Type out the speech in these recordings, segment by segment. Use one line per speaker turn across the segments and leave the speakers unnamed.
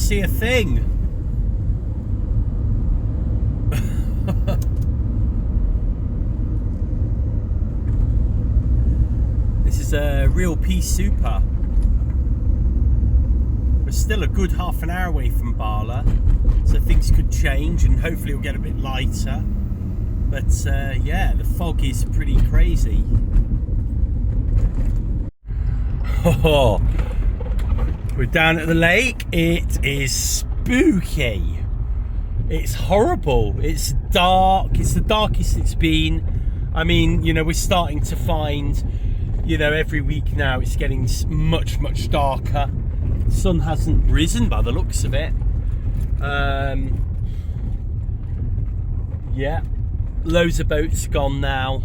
see a thing. This is a real pea super. We're still a good half an hour away from Bala, so things could change and hopefully it'll get a bit lighter. But yeah, the fog is pretty crazy. Oh, we're down at the lake. It is spooky. It's horrible. It's dark. It's the darkest it's been. I mean, you know, we're starting to find, you know, every week now it's getting much, much darker. The sun hasn't risen by the looks of it. Yeah, loads of boats gone now.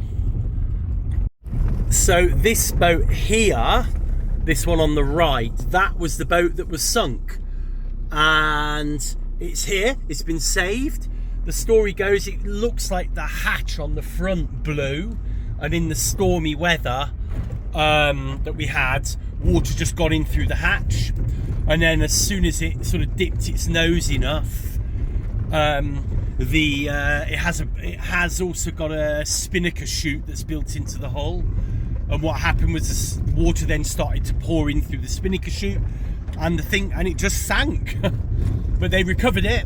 So this boat here, this one on the right, that was the boat that was sunk. And it's here, it's been saved. The story goes, it looks like the hatch on the front blew, and in the stormy weather that we had, water just got in through the hatch. And then as soon as it sort of dipped its nose enough, it has also got a spinnaker chute that's built into the hull. And what happened was the water then started to pour in through the spinnaker chute, and it just sank. But they recovered it,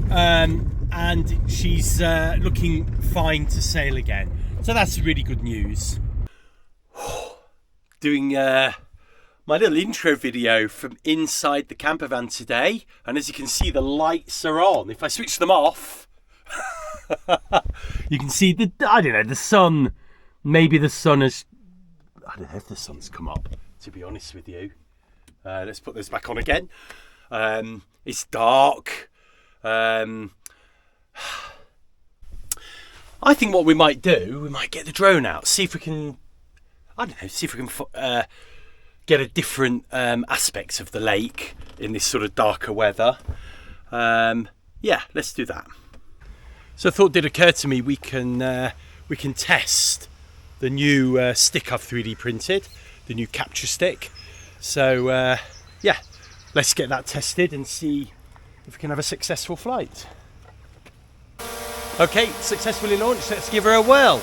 and she's looking fine to sail again. So that's really good news. Doing my little intro video from inside the camper van today, and as you can see, the lights are on. If I switch them off, you can see the sun. Maybe the sun has, I don't know if the sun's come up, to be honest with you. Let's put this back on again. It's dark. I think what we might do, we might get the drone out, see if we can, get a different aspects of the lake in this sort of darker weather. Yeah, let's do that. So a thought did occur to me, we can test the new stick I've 3D printed, the new capture stick. So yeah, let's get that tested and see if we can have a successful flight. Okay, successfully launched, let's give her a whirl.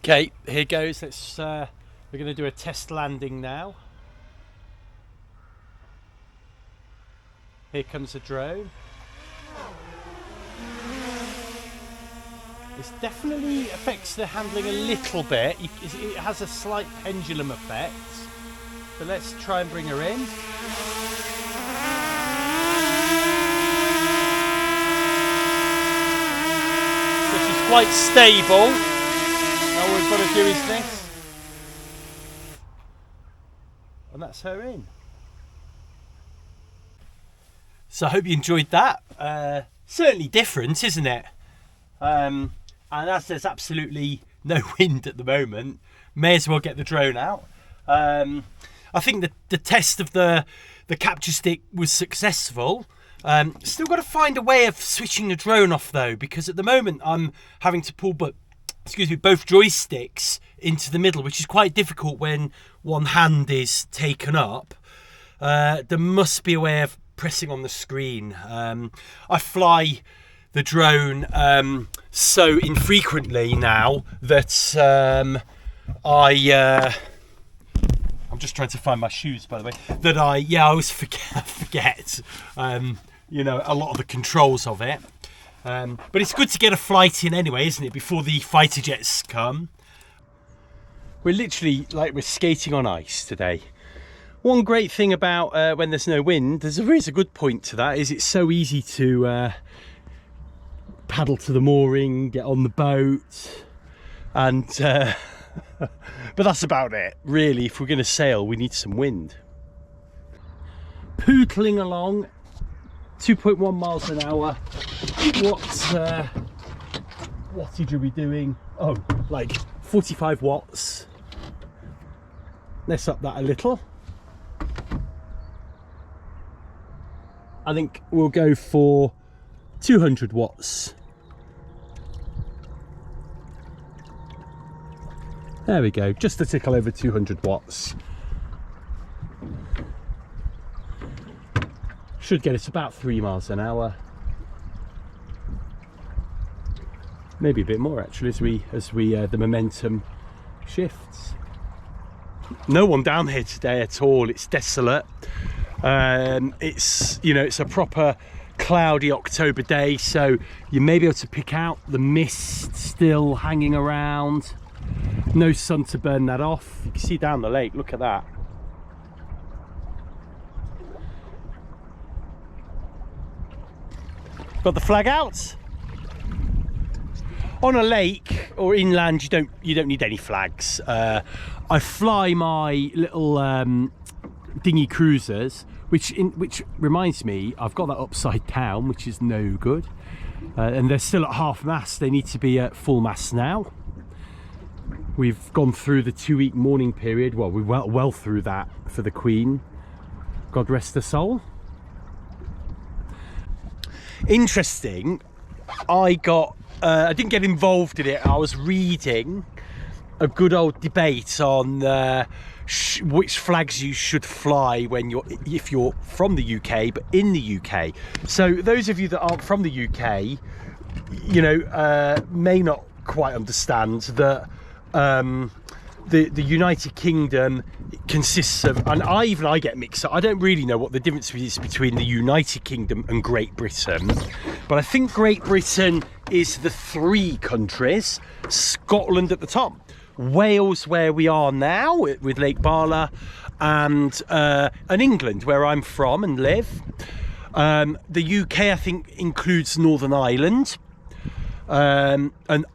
Okay, here goes. Let's we're going to do a test landing now. Here comes a drone. This definitely affects the handling a little bit. It has a slight pendulum effect. But let's try and bring her in. So she's quite stable. All we've got to do is this. And that's her in. So I hope you enjoyed that. Certainly different, isn't it? And as there's absolutely no wind at the moment, may as well get the drone out. I think the test of the capture stick was successful. Still got to find a way of switching the drone off though, because at the moment I'm having to pull both joysticks into the middle, which is quite difficult when one hand is taken up. There must be a way of pressing on the screen. I fly the drone so infrequently now that I'm just trying to find my shoes, by the way, that I always forget you know, a lot of the controls of it. But it's good to get a flight in anyway, isn't it, before the fighter jets come. We're literally like we're skating on ice today. One great thing about when there's no wind, there is a good point to that, is it's so easy to paddle to the mooring, get on the boat, and but that's about it really. If we're going to sail, we need some wind. Pootling along 2.1 miles an hour. What wattage are we doing? Oh, like 45 watts. Let's up that a little. I think we'll go for 200 watts. There we go, just a tickle over 200 watts. Should get us about 3 miles an hour. Maybe a bit more actually as we the momentum shifts. No one down here today at all. It's desolate. It's, you know, it's a proper cloudy October day, so you may be able to pick out the mist still hanging around. No sun to burn that off. You can see down the lake, look at that. Got the flag out. On a lake or inland, you don't need any flags. I fly my little dinghy cruisers, which reminds me, I've got that upside down, which is no good. And they're still at half mast. They need to be at full mast now. We've gone through the 2-week mourning period. Well, we're well through that for the Queen. God rest her soul. Interesting. I didn't get involved in it. I was reading a good old debate on which flags you should fly if you're from the UK, but in the UK. So those of you that aren't from the UK, you know, may not quite understand that the United Kingdom consists of, and I get mixed up. I don't really know what the difference is between the United Kingdom and Great Britain, but I think Great Britain is the 3 countries, Scotland at the top, Wales where we are now with Lake Bala, and England where I'm from and live. The UK I think includes Northern Ireland. And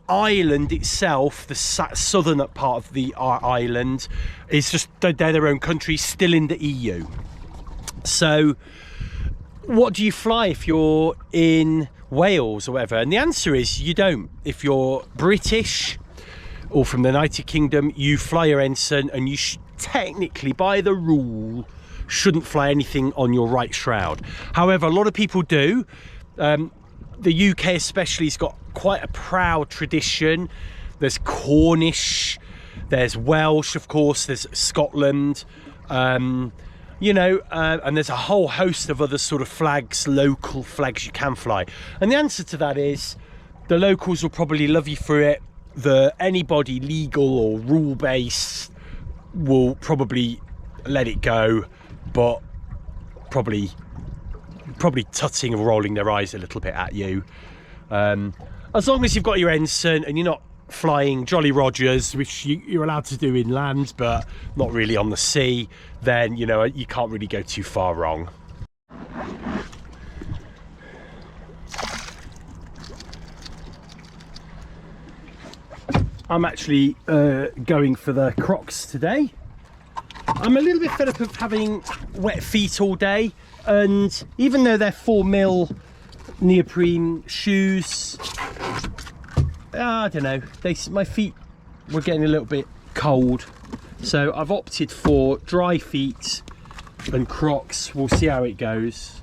Ireland itself, the southern part of the island, is just, they're their own country, still in the EU. So what do you fly if you're in Wales or whatever? And the answer is you don't. If you're British or from the United Kingdom, you fly your ensign, and you technically, by the rule, shouldn't fly anything on your right shroud. However, a lot of people do. The UK especially has got quite a proud tradition. There's Cornish, there's Welsh, of course, there's Scotland, you know, and there's a whole host of other sort of flags, local flags you can fly. And the answer to that is the locals will probably love you for it. anybody legal or rule-based will probably let it go, but probably tutting and rolling their eyes a little bit at you. As long as you've got your ensign and you're not flying Jolly Rogers, which you're allowed to do inland but not really on the sea, then you know you can't really go too far wrong. I'm actually going for the Crocs today. I'm a little bit fed up of having wet feet all day, and even though they're 4mm neoprene shoes, I don't know, my feet were getting a little bit cold, so I've opted for dry feet and Crocs. We'll see how it goes.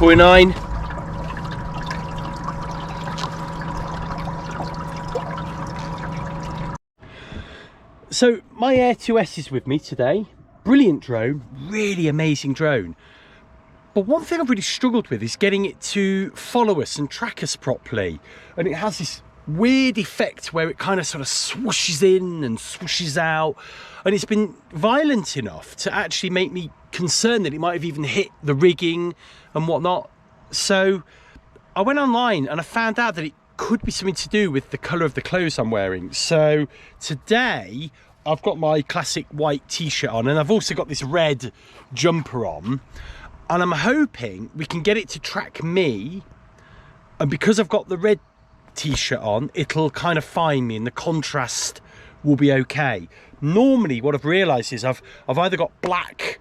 Buoy 9. So my Air 2S is with me today. Brilliant drone, really amazing drone. But one thing I've really struggled with is getting it to follow us and track us properly. And it has this weird effect where it kind of sort of swooshes in and swooshes out. And it's been violent enough to actually make me concerned that it might have even hit the rigging and whatnot. So I went online and I found out that it could be something to do with the colour of the clothes I'm wearing. So today I've got my classic white t-shirt on, and I've also got this red jumper on, and I'm hoping we can get it to track me, and because I've got the red t-shirt on, it'll kind of find me and the contrast will be okay. Normally what I've realised is I've either got black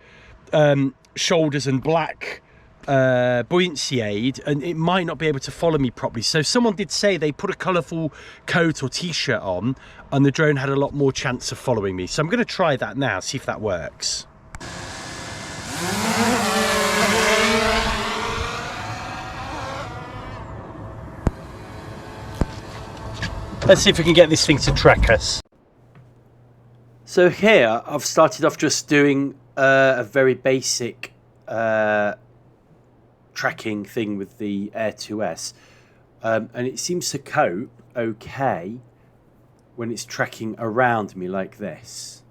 shoulders and black buoyancy aid, and it might not be able to follow me properly. So someone did say they put a colourful coat or t-shirt on and the drone had a lot more chance of following me. So I'm going to try that now, see if that works. Let's see if we can get this thing to track us. So here I've started off just doing a very basic tracking thing with the Air 2S, and it seems to cope okay when it's tracking around me like this.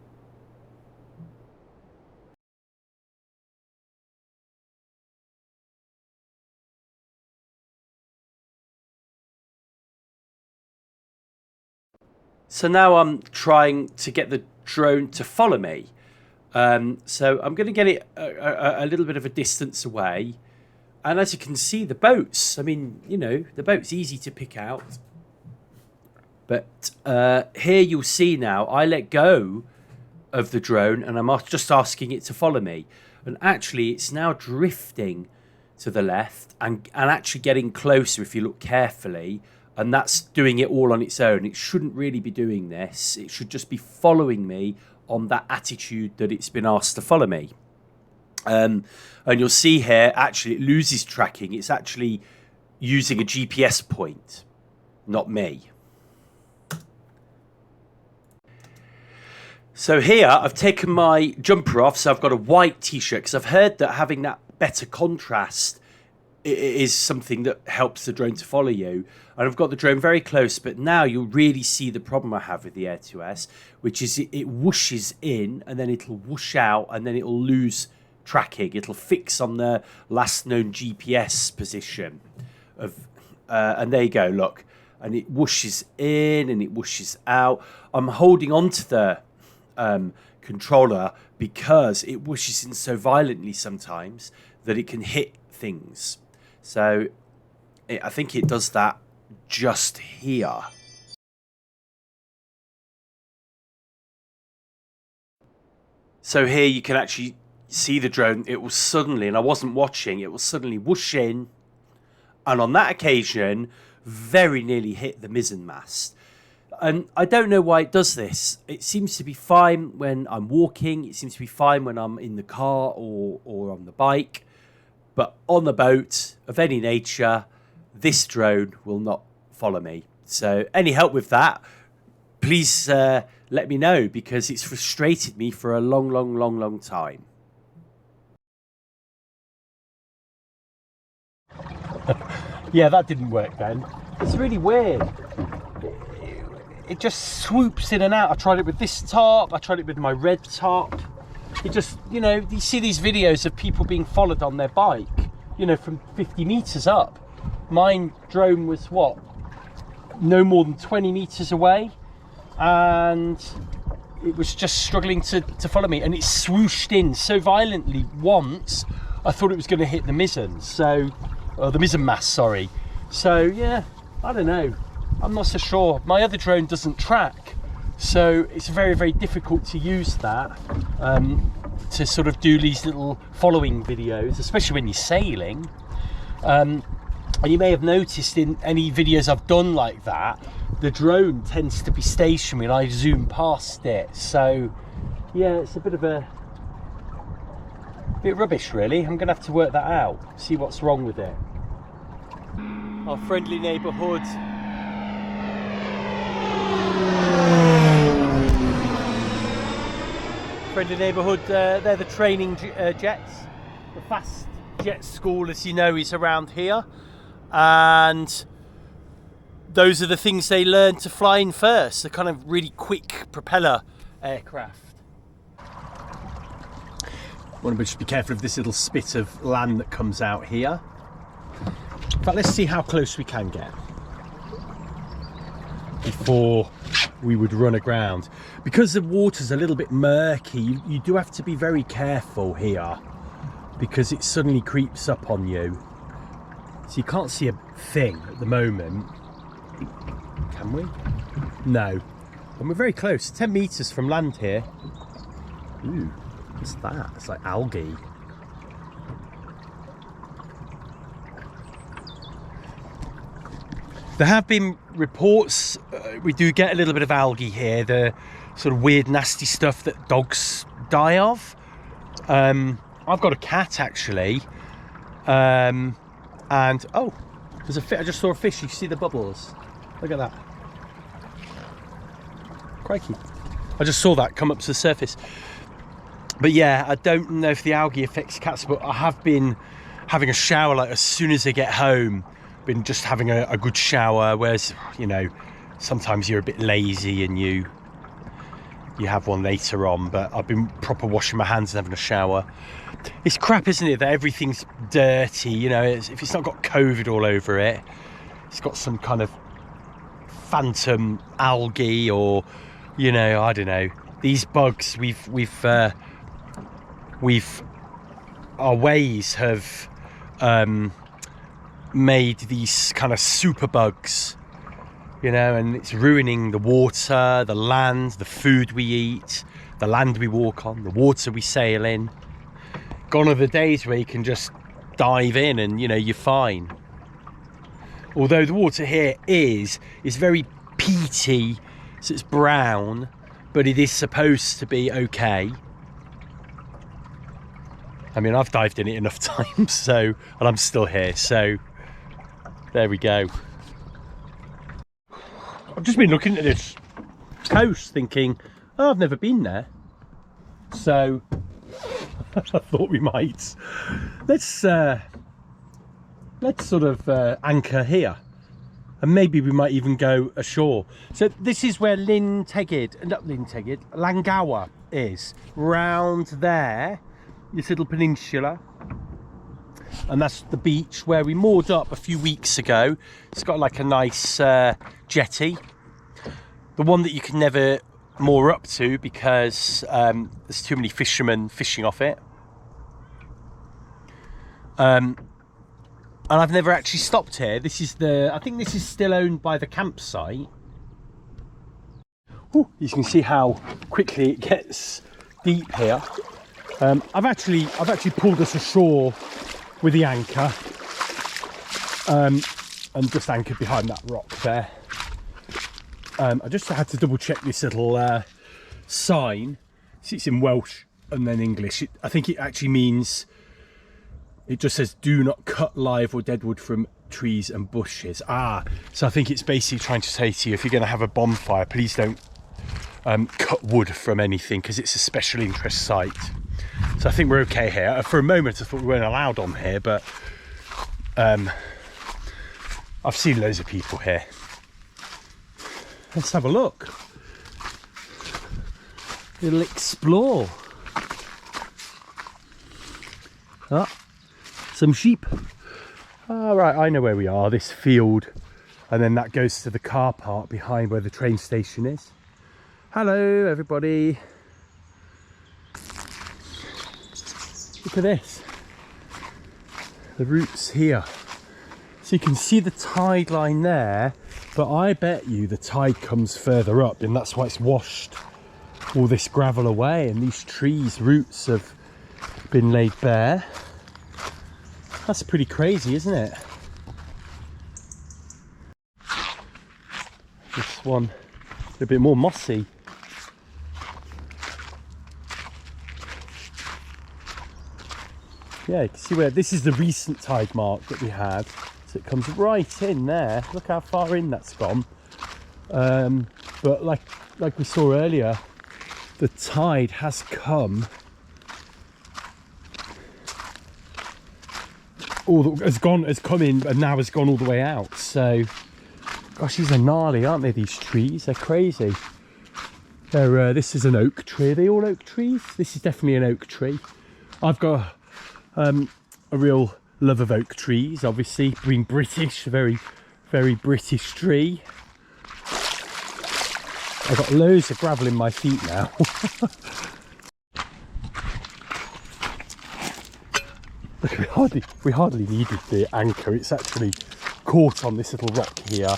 So now I'm trying to get the drone to follow me. So I'm going to get it a little bit of a distance away. And as you can see, the boats, I mean, you know, the boat's easy to pick out. But here you'll see now, I let go of the drone and I'm just asking it to follow me. And actually, it's now drifting to the left and actually getting closer if you look carefully. And that's doing it all on its own. It shouldn't really be doing this. It should just be following me on that attitude that it's been asked to follow me. And you'll see here, actually, it loses tracking. It's actually using a GPS point, not me. So here, I've taken my jumper off, so I've got a white t-shirt, because I've heard that having that better contrast
it is something that helps the drone to follow you. And I've got the drone very close, but now you'll really see the problem I have with the Air 2S, which is it whooshes in and then it'll whoosh out and then it'll lose tracking. It'll fix on the last known GPS position of, and there you go, look. And it whooshes in and it whooshes out. I'm holding on to the controller because it whooshes in so violently sometimes that it can hit things. So I think it does that just here. So here you can actually see the drone. It will suddenly, and I wasn't watching, it will suddenly whoosh in. And on that occasion, very nearly hit the mizzen mast. And I don't know why it does this. It seems to be fine when I'm walking. It seems to be fine when I'm in the car or on the bike. But on the boat of any nature, this drone will not follow me. So any help with that, please let me know, because it's frustrated me for a long time.
Yeah, that didn't work then. It's really weird. It just swoops in and out. I tried it with this top. I tried it with my red top. It just, you know, you see these videos of people being followed on their bike, you know, from 50 meters up. Mine drone was what? No more than 20 meters away. And it was just struggling to follow me. And it swooshed in so violently once, I thought it was going to hit the mizzen. So, or the mizzen mast, sorry. So, yeah, I don't know. I'm not so sure. My other drone doesn't track. So it's very difficult to use that to sort of do these little following videos, especially when you're sailing. And you may have noticed in any videos I've done like that, the drone tends to be stationary and I zoom past it. So yeah, it's a bit rubbish really. I'm gonna have to work that out, see what's wrong with it. Our friendly neighbourhood. Friendly neighbourhood, they're the training jets. The fast jet school, as you know, is around here. And those are the things they learn to fly in first, the kind of really quick propeller aircraft. Want to just be careful of this little spit of land that comes out here. But let's see how close we can get before we would run aground. Because the water's a little bit murky, you do have to be very careful here, because it suddenly creeps up on you. So you can't see a thing at the moment. Can we? No. And we're very close, 10 meters from land here. Ooh, what's that? It's like algae. There have been reports, we do get a little bit of algae here, the sort of weird nasty stuff that dogs die of. I've got a cat actually, and oh, there's a fish. I just saw a fish. You see the bubbles? Look at that. Crikey. I just saw that come up to the surface. But yeah, I don't know if the algae affects cats, but I have been having a shower like as soon as I get home. Been just having a good shower, whereas, you know, sometimes you're a bit lazy and you have one later on, but I've been proper washing my hands and having a shower. It's crap, isn't it, that everything's dirty, you know, if it's not got COVID all over it, it's got some kind of phantom algae, or, you know, I don't know. These bugs, our ways have made these kind of super bugs, you know, and it's ruining the water, the land, the food we eat, the land we walk on, the water we sail in. Gone are the days where you can just dive in and, you know, you're fine. Although the water here is very peaty, so it's brown, but it is supposed to be okay. I mean, I've dived in it enough times, so, and I'm still here, so there we go. I've just been looking at this coast thinking, oh, I've never been there. So I thought we might. Let's let's sort of anchor here. And maybe we might even go ashore. So this is where Langawa is. Round there, this little peninsula. And that's the beach where we moored up a few weeks ago. It's got like a nice jetty. The one that you can never moor up to because there's too many fishermen fishing off it. And I've never actually stopped here. This is I think this is still owned by the campsite. Ooh, you can see how quickly it gets deep here. I've actually pulled us ashore with the anchor, and just anchored behind that rock there. I just had to double check this little sign. See, it's in Welsh and then English. I think it actually means, it just says do not cut live or dead wood from trees and bushes. So I think it's basically trying to say to you, if you're going to have a bonfire, please don't cut wood from anything because it's a special interest site. So I think we're okay here. For a moment I thought we weren't allowed on here, but I've seen loads of people here. Let's have a look. We'll explore. Some sheep. Right, I know where we are, this field, and then that goes to the car park behind where the train station is. Hello everybody. Look at this, the roots here. So you can see the tide line there, but I bet you the tide comes further up, and that's why it's washed all this gravel away, and these trees' roots have been laid bare. That's pretty crazy, isn't it? This one a bit more mossy. Yeah, you can see where this is the recent tide mark that we had. So it comes right in there. Look how far in that's gone. But like we saw earlier, the tide has come. Has come in and now has gone all the way out. So, gosh, these are gnarly, aren't they? These trees, they're crazy. This is an oak tree. Are they all oak trees? This is definitely an oak tree. I've got a real love of oak trees. Obviously, being British, very, very British tree. I've got loads of gravel in my feet now. We hardly needed the anchor. It's actually caught on this little rock here.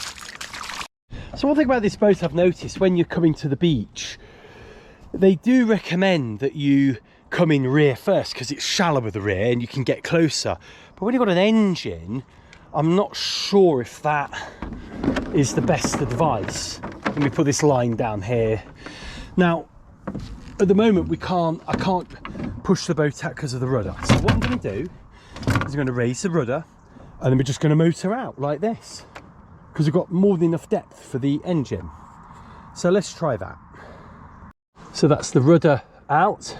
So one thing about this boat I've noticed, when you're coming to the beach, they do recommend that you come in rear first because it's shallower the rear and you can get closer. But when you've got an engine, I'm not sure if that is the best advice. Let me put this line down here. Now, at the moment I can't push the boat out because of the rudder. So what I'm going to do is I'm going to raise the rudder and then we're just going to motor out like this because we've got more than enough depth for the engine. So let's try that. So that's the rudder out,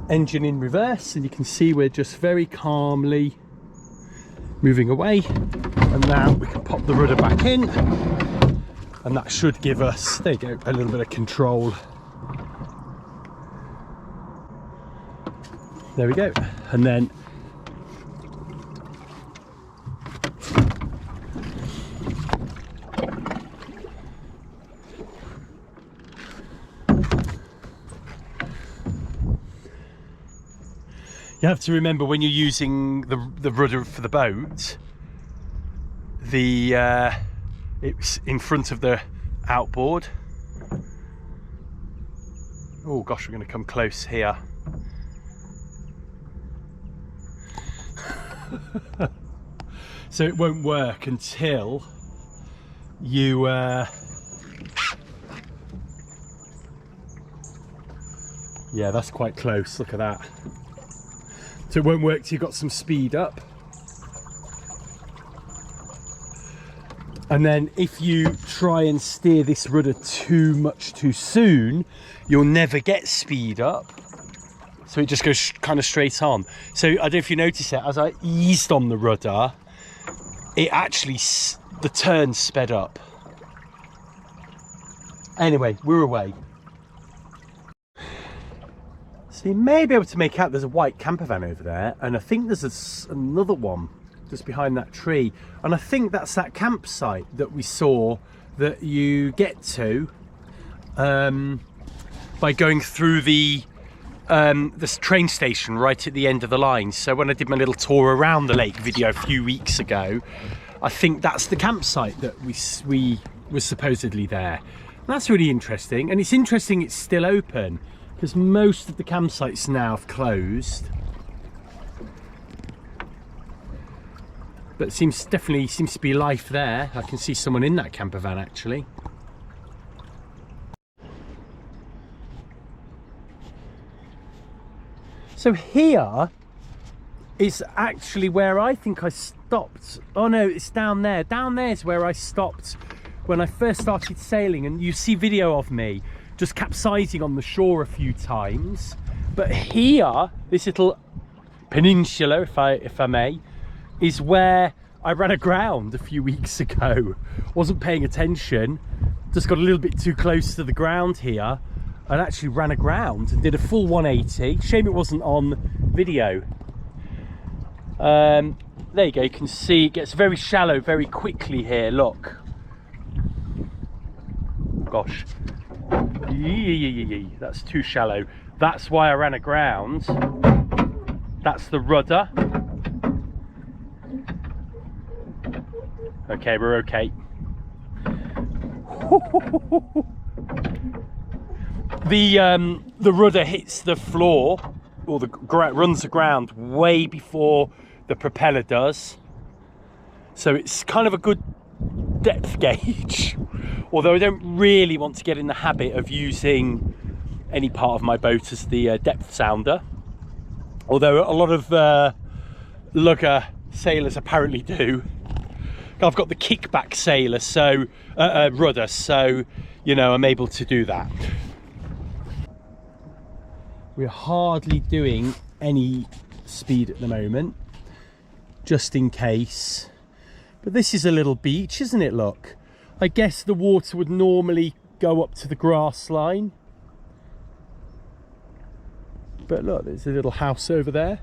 engine in reverse, and you can see we're just very calmly moving away, and now we can pop the rudder back in. And that should give us, there you go, a little bit of control. There we go. And then you have to remember when you're using the rudder for the boat, it's in front of the outboard. Oh gosh, we're going to come close here. So it won't work until you yeah, that's quite close, look at that. So it won't work till you've got some speed up. And then if you try and steer this rudder too much too soon, you'll never get speed up. so it just goes kind of straight on. So I don't know if you notice it, as I eased on the rudder, it actually, the turn sped up. Anyway, we're away. So you may be able to make out there's a white camper van over there, and I think there's another one just behind that tree, and I think that's that campsite that we saw that you get to by going through this train station right at the end of the line. So when I did my little tour around the lake video a few weeks ago, I think that's the campsite that we was supposedly there. And that's really interesting, and it's interesting it's still open, because most of the campsites now have closed. But it definitely seems to be life there. I can see someone in that camper van actually. So here is actually where I think I stopped. Oh no, it's down there. Down there is where I stopped when I first started sailing, and you see video of me just capsizing on the shore a few times. But here, this little peninsula, if I may, is where I ran aground a few weeks ago. Wasn't paying attention, just got a little bit too close to the ground here, and actually ran aground and did a full 180. Shame it wasn't on video. There you go, you can see it gets very shallow very quickly here, look. Gosh, that's too shallow. That's why I ran aground. That's the rudder. Okay, we're okay. The rudder hits the floor, or runs the ground way before the propeller does. So it's kind of a good depth gauge. Although I don't really want to get in the habit of using any part of my boat as the depth sounder. Although a lot of lugger sailors apparently do. I've got the kickback sailor, so rudder, so you know I'm able to do that. We're hardly doing any speed at the moment, just in case. But this is a little beach, isn't it? Look, I guess the water would normally go up to the grass line. But look, there's a little house over there.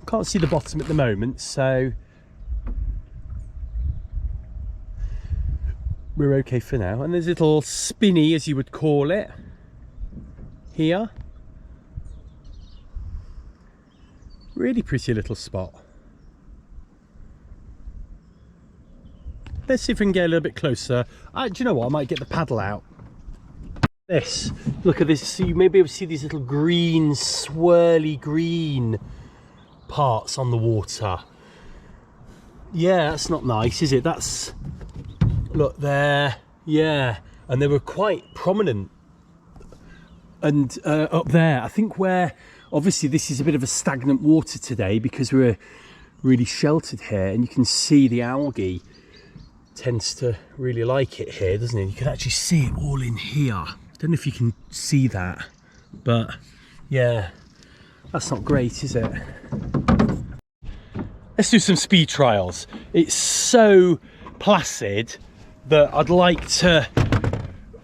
Can't see the bottom at the moment, so we're okay for now. And there's a little spinny, as you would call it, here. Really pretty little spot. Let's see if we can get a little bit closer. Do you know what? I might get the paddle out. This, look at this. So you may be able to see these little green, swirly green parts on the water. Yeah, that's not nice, is it? That's, look there, yeah, and they were quite prominent. And up there, I think where, obviously this is a bit of a stagnant water today because we're really sheltered here, and you can see the algae tends to really like it here, doesn't it? You can actually see it all in here. I don't know if you can see that, but yeah, that's not great, is it? Let's do some speed trials. It's so placid that I'd like to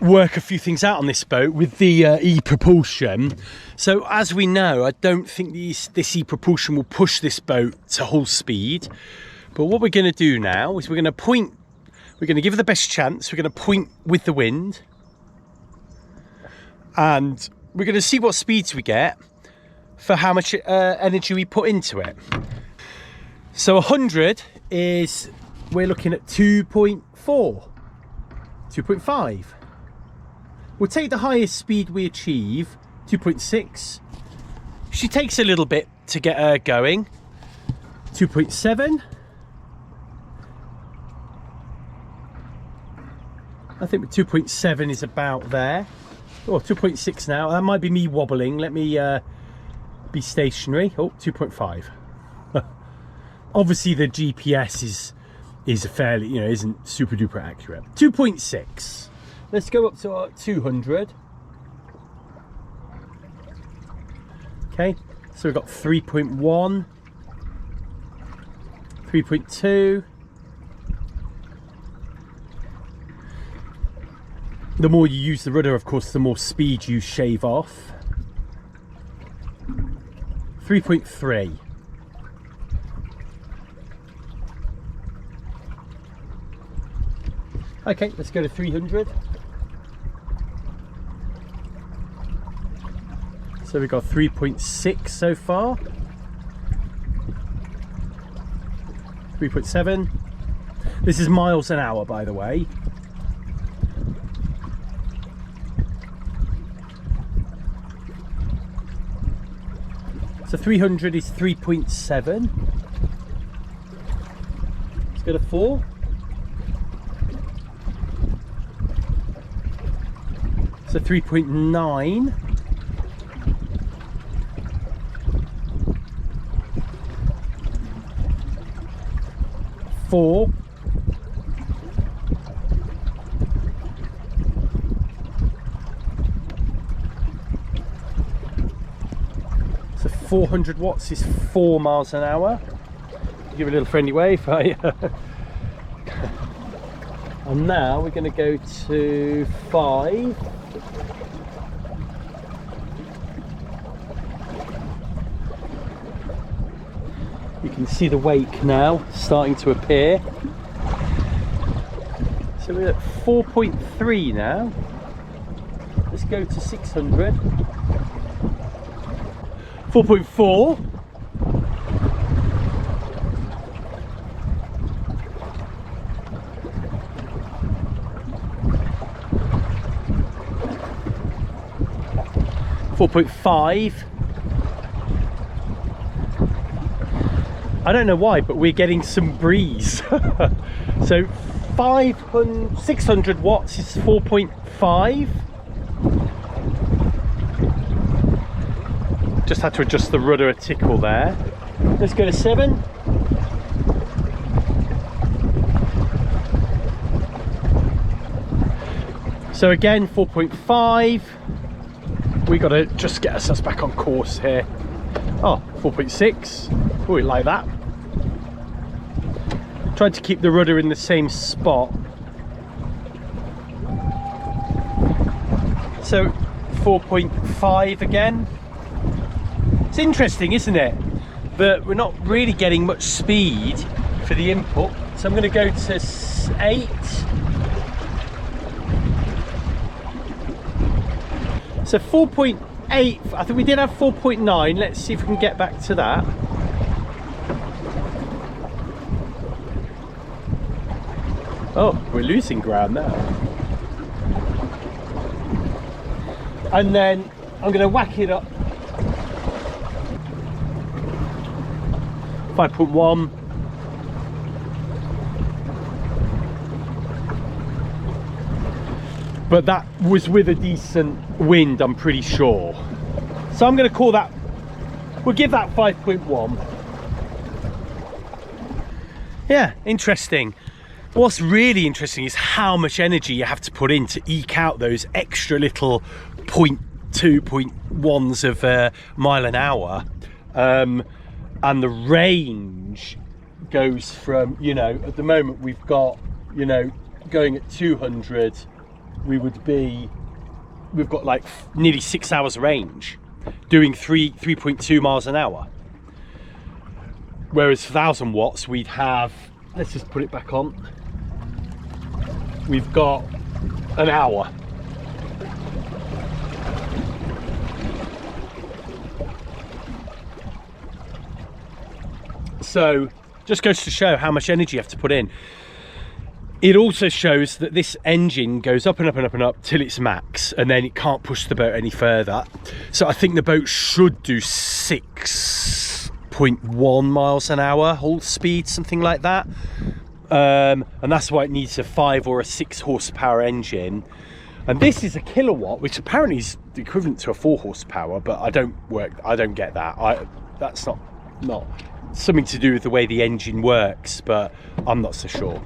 work a few things out on this boat with the e-propulsion. So as we know, I don't think this e-propulsion will push this boat to full speed. But what we're going to do now is we're going to give it the best chance. We're going to point with the wind, and we're going to see what speeds we get for how much energy we put into it. So 100 is, we're looking at 2.4, 2.5. We'll take the highest speed we achieve, 2.6. She takes a little bit to get her going. 2.7. I think 2.7 is about there. Oh, 2.6 now. That might be me wobbling. Let me be stationary. Oh, 2.5. Obviously the GPS is a fairly, you know, isn't super duper accurate. 2.6. Let's go up to 200. Okay, so we've got 3.1, 3.2. The more you use the rudder, of course, the more speed you shave off. 3.3. Okay, let's go to 300. So we've got 3.6 so far. 3.7. This is miles an hour, by the way. So 300 is 3.7. Let's go to 4. So 3.9. 4. So 400 watts is 4 miles an hour. Give a little friendly wave. And now we're going to go to 5. You can see the wake now starting to appear. So we're at 4.3 now. Let's go to 600. 4.4. .5. I don't know why, but we're getting some breeze. So 600 watts is 4.5. Just had to adjust the rudder a tickle there. Let's go to 7. So again, 4.5. We got to just get ourselves back on course here. Oh, 4.6. Oh, we like that. Tried to keep the rudder in the same spot. So 4.5 again. It's interesting, isn't it, that we're not really getting much speed for the input. So I'm going to go to 8. So 4.8, I think we did have 4.9. Let's see if we can get back to that. Oh, we're losing ground now. And then I'm going to whack it up. 5.1. But that was with a decent wind, I'm pretty sure. So I'm going to call that, we'll give that 5.1. Yeah, interesting. What's really interesting is how much energy you have to put in to eke out those extra little 0.2, 0.1s of a mile an hour. And the range goes from, you know, at the moment we've got, you know, going at 200, we've got like nearly 6 hours range doing 3.2 miles an hour. Whereas for 1000 watts we'd have, let's just put it back on, we've got an hour. So just goes to show how much energy you have to put in. It also shows that this engine goes up and up and up and up till it's max, and then it can't push the boat any further. So I think the boat should do 6.1 miles an hour hold speed, something like that. And that's why it needs a 5 or a 6 horsepower engine. And this is a kilowatt, which apparently is the equivalent to a 4 horsepower, but I don't get that. That's not something to do with the way the engine works, but I'm not so sure.